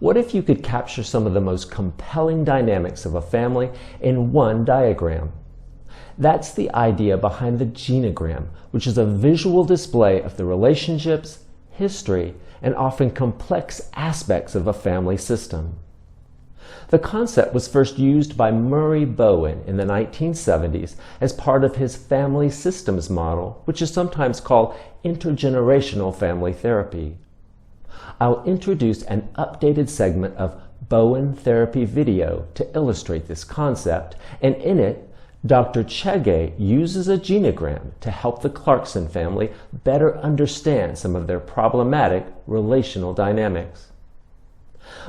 What if you could capture some of the most compelling dynamics of a family in one diagram? That's the idea behind the genogram, which is a visual display of the relationships, history, and often complex aspects of a family system. The concept was first used by Murray Bowen in the 1970s as part of his family systems model, which is sometimes called intergenerational family therapy. I'll introduce an updated segment of Bowen therapy video to illustrate this concept, and in it, Dr. Chege uses a genogram to help the Clarkson family better understand some of their problematic relational dynamics.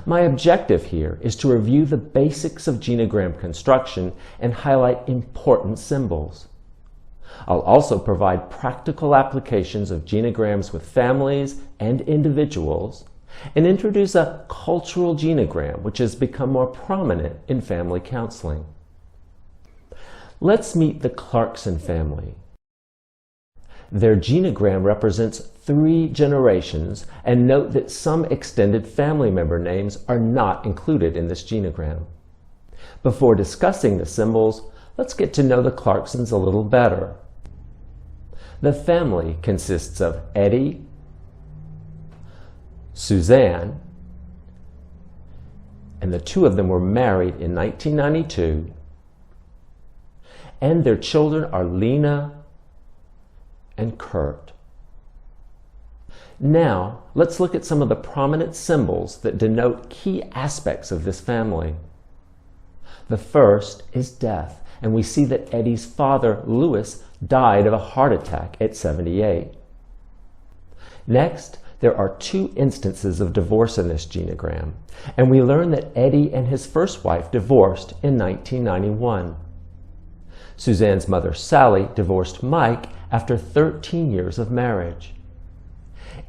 My objective here is to review the basics of genogram construction and highlight important symbols. I'll also provide practical applications of genograms with families and individuals, and introduce a cultural genogram which has become more prominent in family counseling. Let's meet the Clarkson family. Their genogram represents 3 generations, and note that some extended family member names are not included in this genogram. Before discussing the symbols, let's get to know the Clarksons a little better. The family consists of Eddie, Suzanne, and the 2 of them were married in 1992, and their children are Lena and Kurt. Now, let's look at some of the prominent symbols that denote key aspects of this family. The first is death, and we see that Eddie's father, Louis, died of a heart attack at 78. Next, there are 2 instances of divorce in this genogram, and we learn that Eddie and his first wife divorced in 1991. Suzanne's mother, Sally, divorced Mike after 13 years of marriage.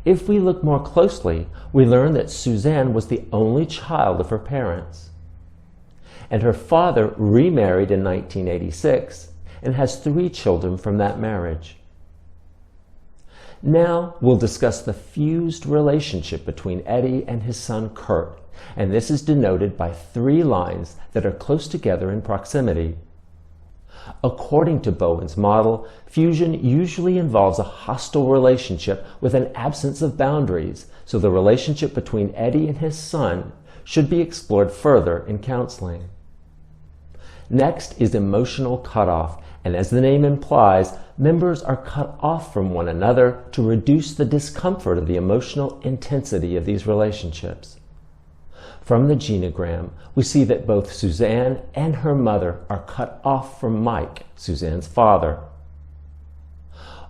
If we look more closely, we learn that Suzanne was the only child of her parents, and her father remarried in 1986 and has 3 children from that marriage. Now we'll discuss the fused relationship between Eddie and his son Kurt, and this is denoted by 3 lines that are close together in proximity. According to Bowen's model, fusion usually involves a hostile relationship with an absence of boundaries, so the relationship between Eddie and his son should be explored further in counseling. Next is emotional cutoff, and as the name implies, members are cut off from one another to reduce the discomfort of the emotional intensity of these relationships. From the genogram, we see that both Suzanne and her mother are cut off from Mike, Suzanne's father.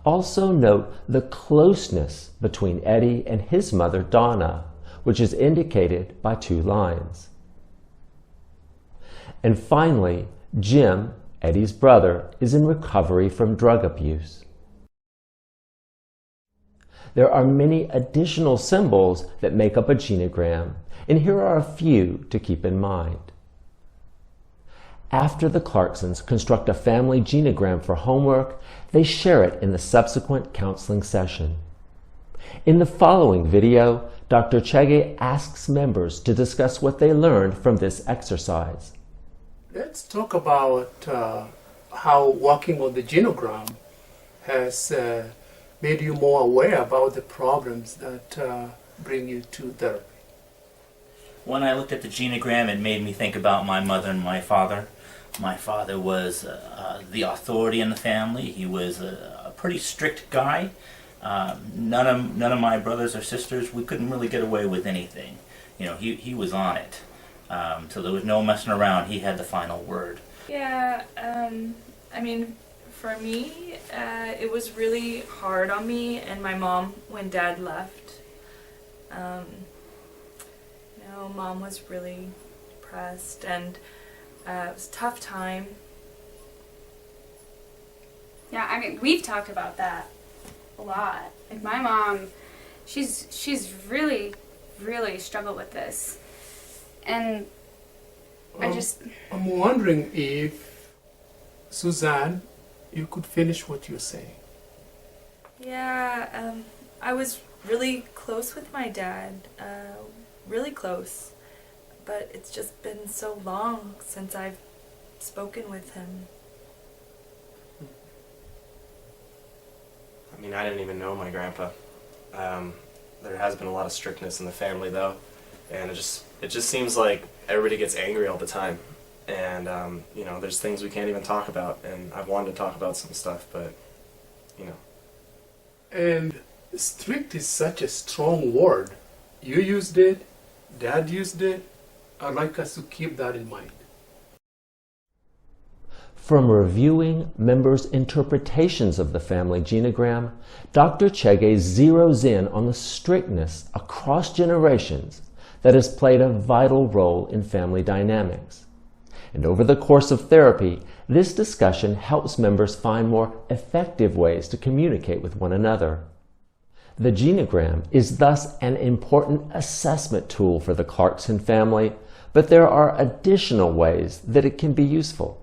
Also note the closeness between Eddie and his mother, Donna, which is indicated by 2 lines. And finally, Jim, Eddie's brother, is in recovery from drug abuse. There are many additional symbols that make up a genogram, and here are a few to keep in mind. After the Clarksons construct a family genogram for homework, they share it in the subsequent counseling session. In the following video, Dr. Chege asks members to discuss what they learned from this exercise. Let's talk about how working on the genogram has made you more aware about the problems that bring you to therapy. When I looked at the genogram, it made me think about my mother and my father. My father was the authority in the family. He was a pretty strict guy. None of my brothers or sisters, we couldn't really get away with anything. You know, he was on it. So there was no messing around. He had the final word. Yeah, I mean, for me, it was really hard on me and my mom when Dad left. Mom was really depressed, and it was a tough time. Yeah, I mean, we've talked about that a lot. Like, my mom, she's really struggled with this. And I'm wondering if, Suzanne, you could finish what you're saying. Yeah, I was really close with my dad, really close. but it's just been so long since I've spoken with him. I mean, I didn't even know my grandpa. There has been a lot of strictness in the family, though, and it just seems like everybody gets angry all the time, and you know, there's things we can't even talk about, and I've wanted to talk about some stuff, but you know. And strict is such a strong word. You used it, Dad used it. I'd like us to keep that in mind. From reviewing members' interpretations of the family genogram, Dr. Chege zeroes in on the strictness across generations that has played a vital role in family dynamics. And over the course of therapy, this discussion helps members find more effective ways to communicate with one another. The genogram is thus an important assessment tool for the Clarkson family, but there are additional ways that it can be useful.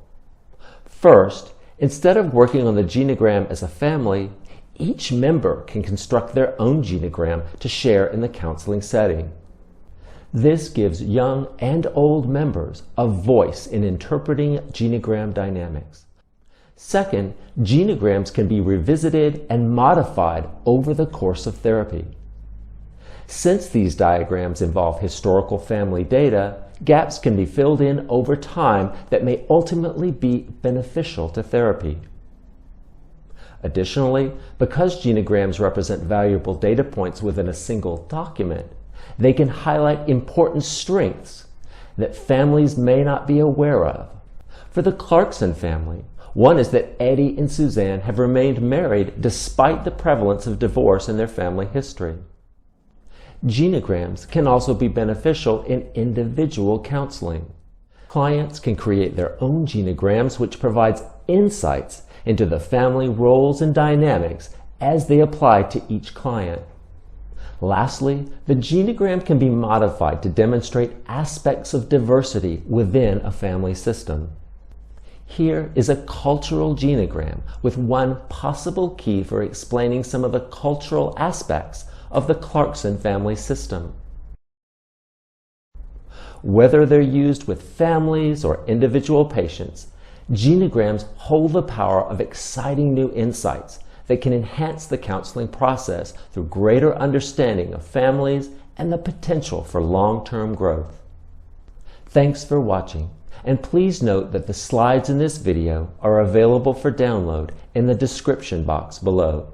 First, instead of working on the genogram as a family, each member can construct their own genogram to share in the counseling setting. This gives young and old members a voice in interpreting genogram dynamics. Second, genograms can be revisited and modified over the course of therapy. Since these diagrams involve historical family data, gaps can be filled in over time that may ultimately be beneficial to therapy. Additionally, because genograms represent valuable data points within a single document, they can highlight important strengths that families may not be aware of. For the Clarkson family, one is that Eddie and Suzanne have remained married despite the prevalence of divorce in their family history. Genograms can also be beneficial in individual counseling. Clients can create their own genograms, which provides insights into the family roles and dynamics as they apply to each client. Lastly, the genogram can be modified to demonstrate aspects of diversity within a family system. Here is a cultural genogram with one possible key for explaining some of the cultural aspects of the Clarkson family system. Whether they're used with families or individual patients, genograms hold the power of exciting new insights that can enhance the counseling process through greater understanding of families and the potential for long-term growth. Thanks for watching, and please note that the slides in this video are available for download in the description box below.